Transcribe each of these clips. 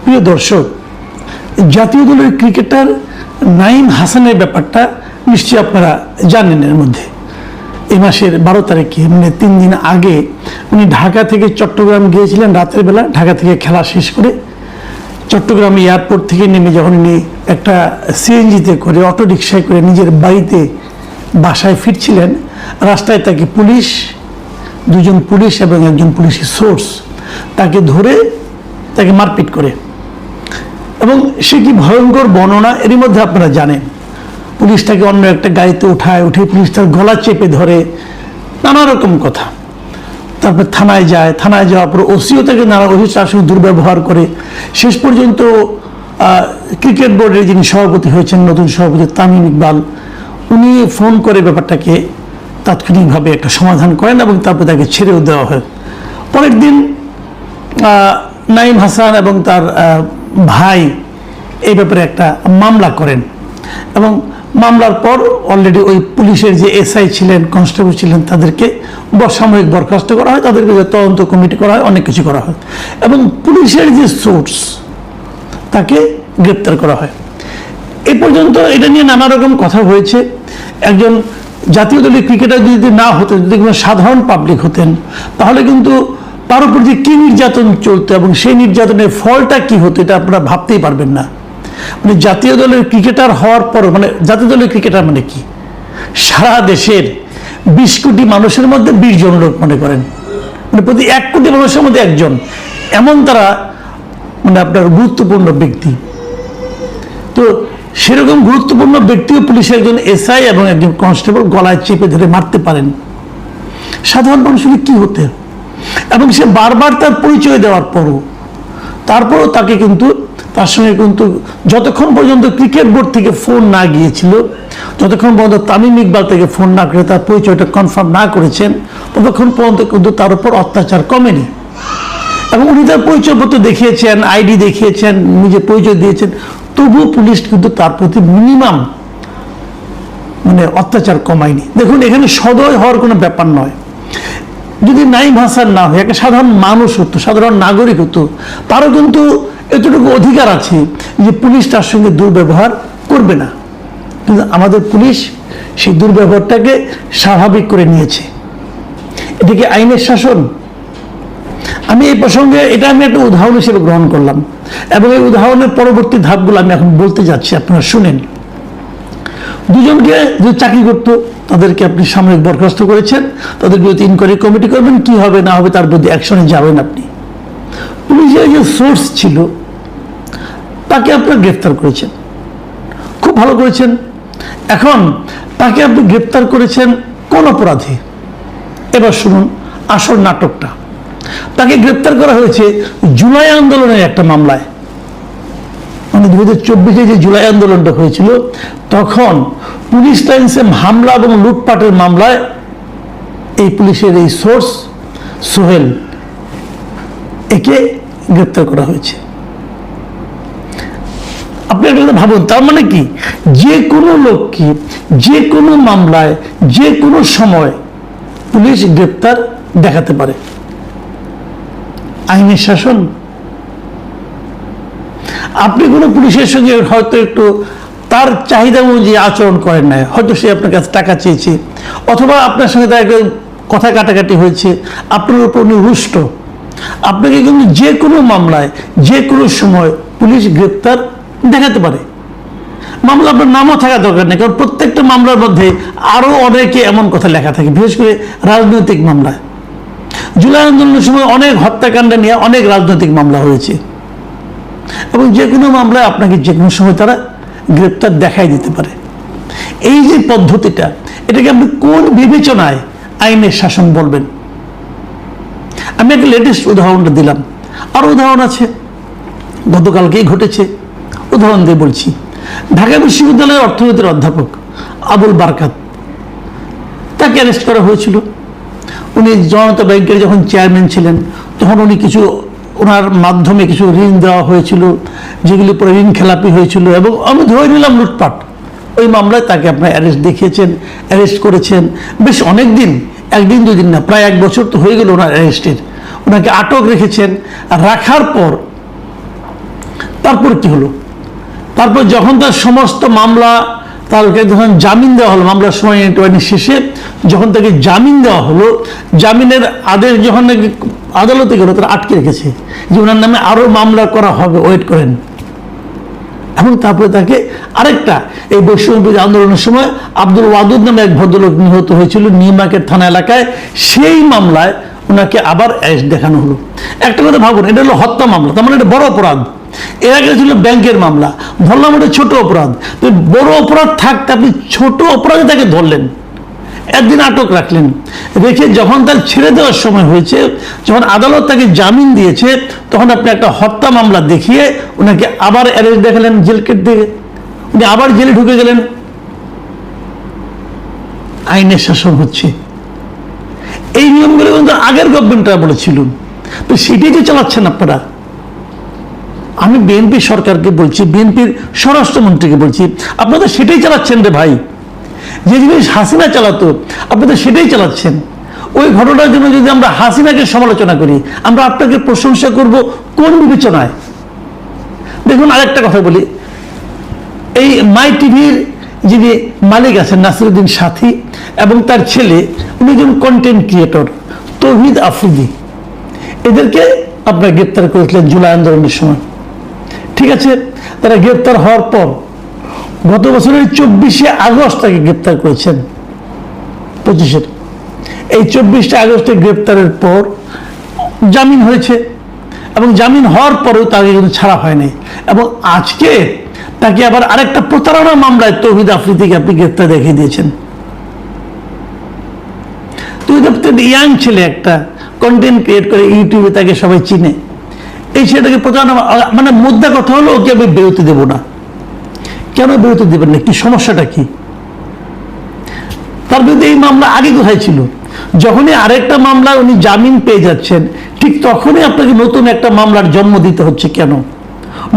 প্রিয় দর্শক, জাতীয় দলের ক্রিকেটার নাঈম হাসানের ব্যাপারটা নিশ্চয়ই আপনারা জানেন। এর মধ্যে এই মাসের 12 তারিখে মানে 3 দিন আগে উনি ঢাকা থেকে চট্টগ্রাম গিয়েছিলেন। রাতের বেলা ঢাকা থেকে খেলা শেষ করে চট্টগ্রাম এয়ারপোর্ট থেকে নেমে যখন উনি একটা সিএনজিতে করে অটো রিক্সায় করে নিজের বাসায় ফিরছিলেন, রাস্তায় তাকে পুলিশ, 2 জন পুলিশ এবং একজন পুলিশের সোর্স তাকে ধরে তাকে মারপিট করে। এবং সে কি ভয়ঙ্কর বর্ণনা, এরই মধ্যে আপনারা জানেন। পুলিশ তাকে অন্য একটা গাড়িতে উঠে পুলিশ তার গলা চেপে ধরে, নানা রকম কথা। তারপর থানায় যাওয়ার পর ওসিও তাকে নানা তার সঙ্গে দুর্ব্যবহার করে। শেষ পর্যন্ত ক্রিকেট বোর্ডের যিনি সভাপতি হয়েছেন, নতুন সভাপতি তামিম ইকবাল, উনি ফোন করে ব্যাপারটাকে তাৎক্ষণিকভাবে একটা সমাধান করেন এবং তারপর তাকে ছেড়েও দেওয়া হয়। পরের দিন নাঈম হাসান এবং তার ভাই এই ব্যাপারে একটা মামলা করেন এবং মামলার পর অলরেডি ওই পুলিশের যে এসআই ছিলেন, কনস্টেবল ছিলেন, তাদেরকে সাময়িক বরখাস্ত করা হয়, তাদেরকে তদন্ত কমিটি করা হয়, অনেক কিছু করা হয় এবং পুলিশের যে সোর্স তাকে গ্রেপ্তার করা হয়। এ পর্যন্ত এটা নিয়ে নানা রকম কথা হয়েছে। একজন জাতীয় দলের ক্রিকেটার যদি না হতেন, যদি কোনো সাধারণ পাবলিক হতেন, তাহলে কিন্তু তার উপর যে কী নির্যাতন চলতো এবং সেই নির্যাতনের ফলটা কি হতো এটা আপনারা ভাবতেই পারবেন না। মানে জাতীয় দলের ক্রিকেটার হওয়ার পর, মানে জাতীয় দলের ক্রিকেটার মানে কি, সারা দেশের 20 কোটি মানুষের মধ্যে 20 জন লোক মনে করেন, মানে প্রতি 1 কোটি মানুষের মধ্যে একজন, এমন তারা মানে আপনার গুরুত্বপূর্ণ ব্যক্তি। তো সেরকম গুরুত্বপূর্ণ ব্যক্তিও পুলিশের একজন এসআই এবং একজন কনস্টেবল গলায় চেপে ধরে মারতে পারেন, সাধারণ মানুষের কি হতে। এবং সে বারবার তার পরিচয় দেওয়ার পরও তারপরও তাকে কিন্তু তার সঙ্গে কিন্তু যতক্ষণ পর্যন্ত ক্রিকেট বোর্ড থেকে ফোন না গিয়েছিল, যতক্ষণ পর্যন্ত তামিম ইকবাল থেকে ফোন না করে তার পরিচয়টা কনফার্ম না করেছেন, ততক্ষণ পর্যন্ত কিন্তু তার উপর অত্যাচার কমেনি। এবং উনি তার পরিচয়পত্র দেখিয়েছেন, আইডি দেখিয়েছেন, নিজে পরিচয় দিয়েছেন, তবুও পুলিশ কিন্তু তার প্রতি মিনিমাম মানে অত্যাচার কমায়নি। দেখুন, এখানে সদয় হওয়ার কোনো ব্যাপার নয়। যদি নাঈম হাসান না হয়, একটা সাধারণ মানুষ হতো, সাধারণ নাগরিক হতো, তারও কিন্তু এতটুকু অধিকার আছে যে পুলিশ তার সঙ্গে দুর্ব্যবহার করবে না। কিন্তু আমাদের পুলিশ সেই দুর্ব্যবহারটাকে স্বাভাবিক করে নিয়েছে। এটাকে আইনের শাসন। আমি এই প্রসঙ্গে আমি একটা উদাহরণ হিসেবে গ্রহণ করলাম এবং এই উদাহরণের পরবর্তী ধাপগুলো আমি এখন বলতে যাচ্ছি, আপনারা শুনেন। 2 জনকে যে চাকরি করতো তাদেরকে আপনি সাময়িক বরখাস্ত করেছেন, তাদের বিরুদ্ধে ইনকোয়ারি কমিটি করবেন, কি হবে না হবে তার বিরুদ্ধে অ্যাকশনে যাবেন আপনি। পুলিশের যে সোর্স ছিল তাকে আপনার গ্রেফতার করেছেন, খুব ভালো করেছেন। এখন তাকে আপনি গ্রেফতার করেছেন কোন অপরাধে? এবার শুনুন আসল নাটকটা। তাকে গ্রেফতার করা হয়েছে জুলাই আন্দোলনের একটা মামলায়। মানে 2024-এ যে জুলাই আন্দোলনটা হয়েছিল, তখন পুলিশ লাইন্সে হামলা এবং লুটপাটের মামলায় এই পুলিশের এই সোর্স সোহেল, একে গ্রেপ্তার করা হয়েছে। আপনি একটা ভাবুন, তার মানে কি, যে কোনো লোককে যে কোনো মামলায় যে কোনো সময় পুলিশ গ্রেপ্তার দেখাতে পারে। আইনের শাসন। আপনি কোনো পুলিশের সঙ্গে হয়তো একটু তার চাহিদা অনুযায়ী আচরণ করেন না, হয়তো সে আপনার কাছে টাকা চেয়েছে, অথবা আপনার সঙ্গে তার কথা কাটাকাটি হয়েছে, আপনার উপর উনি রুষ্ট, আপনাকে কিন্তু যে কোনো মামলায় যে কোনো সময় পুলিশ গ্রেপ্তার দেখাতে পারে। মামলা আপনার নামও থাকা দরকার নেই, কারণ প্রত্যেকটা মামলার মধ্যে আরও অনেকে এমন কথা লেখা থাকে, বিশেষ করে রাজনৈতিক মামলায়। জুলাই আন্দোলনের সময় অনেক হত্যাকাণ্ড নিয়ে অনেক রাজনৈতিক মামলা হয়েছে এবং যে কোনো মামলায় আপনাকে যে কোনো সময় তারা গ্রেপ্তার দেখাই দিতে পারে। এই যে পদ্ধতিটা, এটাকে আপনি কোন বিবেচনায় আইনের শাসন বলবেন? আমি একটা লেটেস্ট উদাহরণটা দিলাম, আরও উদাহরণ আছে, গতকালকেই ঘটেছে, উদাহরণ দিয়ে বলছি। ঢাকা বিশ্ববিদ্যালয়ের অর্থনীতির অধ্যাপক আবুল বারকাত, তাকে অ্যারেস্ট করা হয়েছিল। উনি জনতা ব্যাংকের যখন চেয়ারম্যান ছিলেন, তখন উনি ওনার মাধ্যমে কিছু ঋণ দেওয়া হয়েছিল, যেগুলি পরে ঋণ খেলাপি হয়েছিল এবং আমি ধরে নিলাম লুটপাট। ওই মামলায় তাকে আপনার অ্যারেস্ট করেছেন বেশ অনেক দিন, 1 দিন 2 দিন না, প্রায় 1 বছর তো হয়ে গেল ওনার অ্যারেস্টের। ওনাকে আটক রেখেছেন। আর রাখার পর তারপর কি হলো? তারপর যখন তার সমস্ত মামলা, তাকে যখন জামিন দেওয়া হলো, মামলার সময় শেষে যখন তাকে জামিন দেওয়া হলো, জামিনের আদেশ যখন নাকি আদালতে গেল, তারা আটকে রেখেছে যে ওনার নামে আরো মামলা করা হবে, ওয়েট করেন। এবং তারপরে তাকে আরেকটা, এই বৈষম্যবিরোধী আন্দোলনের সময় আব্দুল ওয়াদুদ নামে এক ভদ্রলোক নিহত হয়েছিল নিউ মার্কেট থানা এলাকায়, সেই মামলায় ওনাকে আবার অ্যারেস্ট দেখানো হলো। একটা কথা ভাবুন, এটা হলো হত্যা মামলা, তার মানে এটা বড় অপরাধ। এর আগে ছিল ব্যাংকের মামলা, ধরলাম এটা ছোট অপরাধ। তো বড় অপরাধ থাকতে আপনি ছোট অপরাধে তাকে ধরলেন, একদিন আটক রাখলেন, রেখে যখন তার ছেড়ে দেওয়ার সময় হয়েছে, যখন আদালত তাকে জামিন দিয়েছে, তখন আপনি একটা হত্যা মামলা দেখিয়ে ওনাকে আবার অ্যারেস্ট দেখালেন, জেল কেট দিয়ে উনি আবার জেলে ঢুকে গেলেন। আইনের শাসন হচ্ছে, এই নিয়মগুলো কিন্তু আগের গভর্নমেন্টরা বলেছিল, তো সেটাই তো চালাচ্ছেন আপনারা। আমি বিএনপি সরকারকে বলছি, বিএনপির স্বরাষ্ট্রমন্ত্রীকে বলছি, আপনারা সেটাই চালাচ্ছেন রে ভাই। যে জিনিস হাসিনা চালাতো আপনারা সেটাই চালাচ্ছেন। ওই ঘটনার জন্য যদি আমরা হাসিনাকে সমালোচনা করি, আমরা আপনাকে প্রশংসা করব কোন বিবেচনায়? দেখুন, আরেকটা কথা বলি, এই মাই টিভির যিনি মালিক আছেন নাসিরুদ্দিন সাথী এবং তার ছেলে, উনি একজন কন্টেন্ট ক্রিয়েটর তৌহিদ আফ্রিদি, এদেরকে আপনারা গ্রেপ্তার করেছিলেন জুলাই আন্দোলনের সময়। ঠিক আছে, তারা গ্রেপ্তার হওয়ার পর গত বছরের 24শে আগস্ট তাকে গ্রেপ্তার করেছেন, 25-এর। এই 24শে আগস্টে গ্রেপ্তারের পর জামিন হয়েছে, এবং জামিন হওয়ার পরেও তাকে কিন্তু ছাড়া হয়নি। এবং আজকে তাকে আবার আরেকটা প্রতারণা মামলায় তৌহিদ আফ্রিদিকে আপনি গ্রেপ্তার দেখিয়ে দিয়েছেন। তৌহিদ আফ্রিদি ইয়াং ছেলে, একটা কন্টেন্ট ক্রিয়েট করে ইউটিউবে, তাকে সবাই চিনে। এই ছেলেটাকে প্রতারণা, মানে মুদ্রা কথা হলো ওকে আমি বিরতি দেবো না। কেন বিরতি দেবেন না? কি সমস্যাটা কি? তার বিরুদ্ধে এই মামলা আগে কোথায় ছিল? যখনই আরেকটা মামলা উনি জামিন পেয়ে যাচ্ছেন, ঠিক তখনই আপনাকে নতুন একটা মামলার জন্ম দিতে হচ্ছে কেন?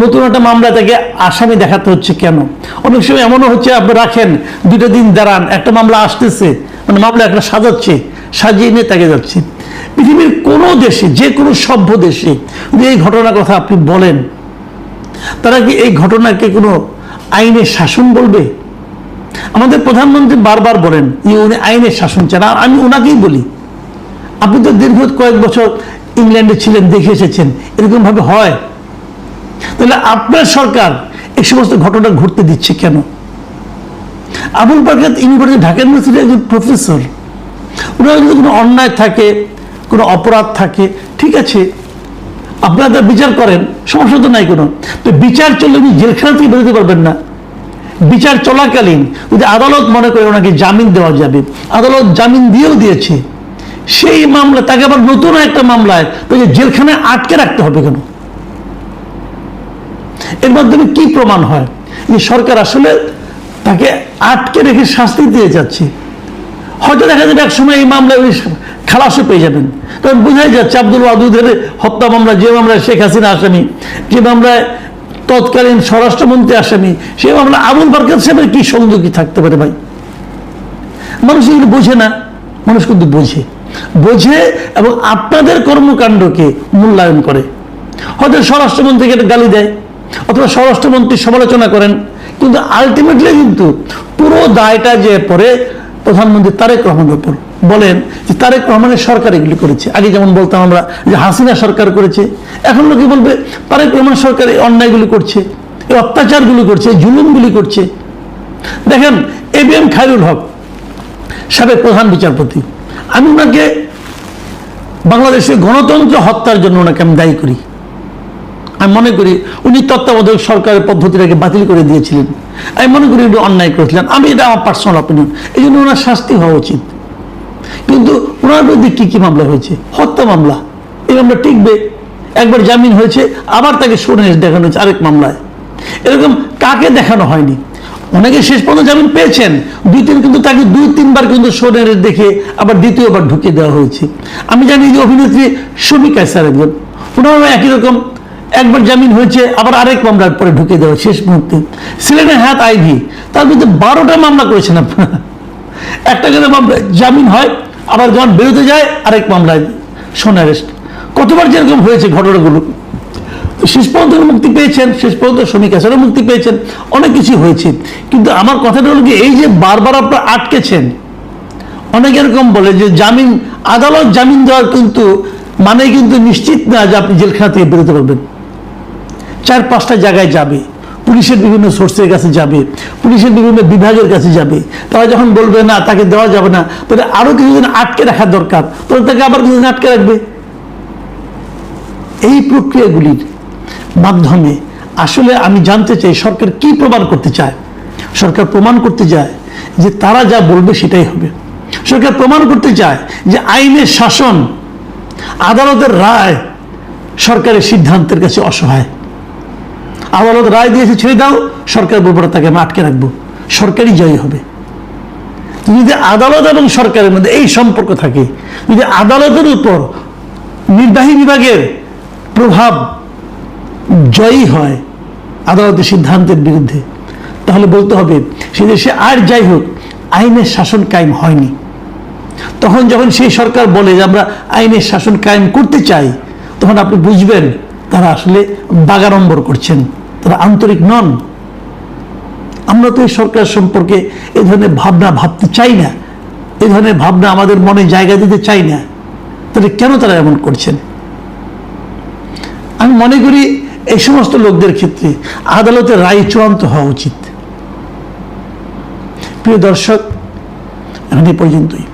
নতুন একটা মামলা তাকে আসামি দেখাতে হচ্ছে কেন? অনেক সময় এমনও হচ্ছে, আপনি রাখেন 2টা দিন দাঁড়ান, একটা মামলা আসতেছে, মানে মামলা একটা সাজাচ্ছে, সাজিয়ে নিয়ে তাকে যাচ্ছে। পৃথিবীর কোনো দেশে, যে কোনো সভ্য দেশে যদি এই ঘটনার কথা আপনি বলেন, তারা কি এই ঘটনাকে কোনো আইনের শাসন বলবে? আমাদের প্রধানমন্ত্রী বারবার বলেন যে উনি আইনের শাসন চান, আর আমি ওনাকেই বলি, আপনি তো দীর্ঘ কয়েক বছর ইংল্যান্ডে ছিলেন, দেখে এসেছেন এরকম ভাবে হয়। তাহলে আপনার সরকার এই সমস্ত ঘটনা ঘটতে দিচ্ছে কেন? আবুল বারকাত ইউনিভার্সিটি, ঢাকা ইউনিভার্সিটির একজন প্রফেসর, ওনার যদি কোনো অন্যায় থাকে, কোনো অপরাধ থাকে, ঠিক আছে, আপনারা বিচার করেন, সমস্যা তো নাই কোনো। তো বিচার চললে উনি জেলখানা থেকে বেরোতে পারবেন না। বিচার চলাকালীন যদি আদালত মনে করে ওনাকে জামিন দেওয়া যাবে, আদালত জামিন দিয়েও দিয়েছে, সেই মামলা তাকে আবার নতুন একটা মামলায় জেলখানায় আটকে রাখতে হবে কেন? এর মাধ্যমে কি প্রমাণ হয় যে সরকার আসলে তাকে আটকে রেখে শাস্তি দিয়ে যাচ্ছে? হয়তো দেখা যাবে এক সময় এই মামলায় খালাসও পেয়ে যাবেন, কারণ বোঝাই যাচ্ছে আব্দুল ওয়াদুদের হত্যা মামলা, যে মামলায় শেখ হাসিনা আসামি, যে মামলায় তৎকালীন স্বরাষ্ট্রমন্ত্রী আসামি, সেই মামলা আবুল বারকাত সাহেবের কি সংযোগী থাকতে পারে? ভাই, মানুষ এগুলো বোঝে না, মানুষ কিন্তু বোঝে এবং আপনাদের কর্মকাণ্ডকে মূল্যায়ন করে। হয়তো স্বরাষ্ট্রমন্ত্রীকে একটা গালি দেয়, অথবা স্বরাষ্ট্রমন্ত্রীর সমালোচনা করেন, কিন্তু আলটিমেটলি কিন্তু পুরো দায়টা যে পড়ে প্রধানমন্ত্রী তারেক রহমানের উপর। বলেন যে তারেক রহমানের সরকার এগুলি করেছে। আগে যেমন বলতাম আমরা যে হাসিনা সরকার করেছে, এখন লোকে বলবে তারেক রহমান সরকার এই অন্যায়গুলি করছে, এই অত্যাচারগুলি করছে, জুলুমগুলি করছে। দেখেন, ABM খায়রুল হক সাবেক প্রধান বিচারপতি, আমি ওনাকে বাংলাদেশের গণতন্ত্র হত্যার জন্য ওনাকে আমি দায়ী করি। আমি মনে করি উনি তত্ত্বাবধায়ক সরকারের পদ্ধতিটাকে বাতিল করে দিয়েছিলেন, আমি মনে করি উনি অন্যায় করেছিলেন। এটা আমার পার্সোনাল অপিনিয়ন, এই জন্য ওনার শাস্তি হওয়া উচিত। কিন্তু ওনার বিরুদ্ধে কি কি মামলা হয়েছে? হত্যা মামলা, এই মামলা টিকবে। একবার জামিন হয়েছে, আবার তাকে শুনানি দেখানো হয়েছে আরেক মামলায়। এরকম কাকে দেখানো হয়নি? অনেকে শেষ পর্যন্ত জামিন পেয়েছেন, কিন্তু তাকে 2-3 বার কিন্তু শুনানি দেখে আবার দ্বিতীয়বার ঢুকিয়ে দেওয়া হয়েছে। আমি জানি যে অভিনেত্রী শমী কায়সার একজন, ওনারও একই রকম, একবার জামিন হয়েছে, আবার আরেক মামলার পরে ঢুকে দেওয়া শেষ মুহূর্তে। সিলেটের হায়াত আইভি, তার বিরুদ্ধে 12টা মামলা করেছেন আপনারা। একটা করে মামলা জামিন হয়, আবার যখন বেরোতে যায় আরেক মামলায় শোন অ্যারেস্ট। কতবার যেরকম হয়েছে ঘটনাগুলো। তো শেষ পর্যন্ত মুক্তি পেয়েছেন, শেষ পর্যন্ত শ্রমিক হাসানও মুক্তি পেয়েছেন, অনেক কিছু হয়েছে। কিন্তু আমার কথাটা হলো কি, এই যে বারবার আপনারা আটকেছেন, অনেকে এরকম বলে যে জামিন, আদালত জামিন দেওয়ার কিন্তু মানে কিন্তু নিশ্চিত না যে আপনি জেলখানা থেকে বেরোতে পারবেন। 4-5টা জায়গায় যাবে, পুলিশের বিভিন্ন সোর্সের কাছে যাবে, পুলিশের বিভিন্ন বিভাগের কাছে যাবে, তারা যখন বলবে না তাকে দেওয়া যাবে না, তাহলে আরো কিছুদিন আটকে রাখা দরকার, তখন তাকে আবার কিছুদিন আটকে রাখবে। এই প্রক্রিয়াগুলির মাধ্যমে আসলে আমি জানতে চাই সরকার কি প্রমাণ করতে চায়। সরকার প্রমাণ করতে চায় যে তারা যা বলবে সেটাই হবে। সরকার প্রমাণ করতে চায় যে আইনের শাসন, আদালতের রায় সরকারের সিদ্ধান্তের কাছে অসহায়। আদালত রায় দিয়েছে ছেড়ে দাও, সরকার বলবে তাকে আমি আটকে রাখবো, সরকারই জয়ী হবে। যদি আদালত এবং সরকারের মধ্যে এই সম্পর্ক থাকে, যদি আদালতের উপর নির্বাহী বিভাগের প্রভাব জয়ী হয় আদালতের সিদ্ধান্তের বিরুদ্ধে, তাহলে বলতে হবে সে দেশে আর যাই হোক আইনের শাসন কায়েম হয়নি। তখন যখন সেই সরকার বলে যে আমরা আইনের শাসন কায়েম করতে চাই, তখন আপনি বুঝবেন তারা আসলে বাগাড়ম্বর করছেন, তারা আন্তরিক নন। আমরা তো এই সরকার সম্পর্কে এ ধরনের ভাবনা ভাবতে চাই না, এ ধরনের ভাবনা আমাদের মনে জায়গা দিতে চাই না। তাহলে কেন তারা এমন করছেন? আমি মনে করি এই সমস্ত লোকদের ক্ষেত্রে আদালতের রায় চূড়ান্ত হওয়া উচিত। প্রিয় দর্শক, এখন এই পর্যন্তই।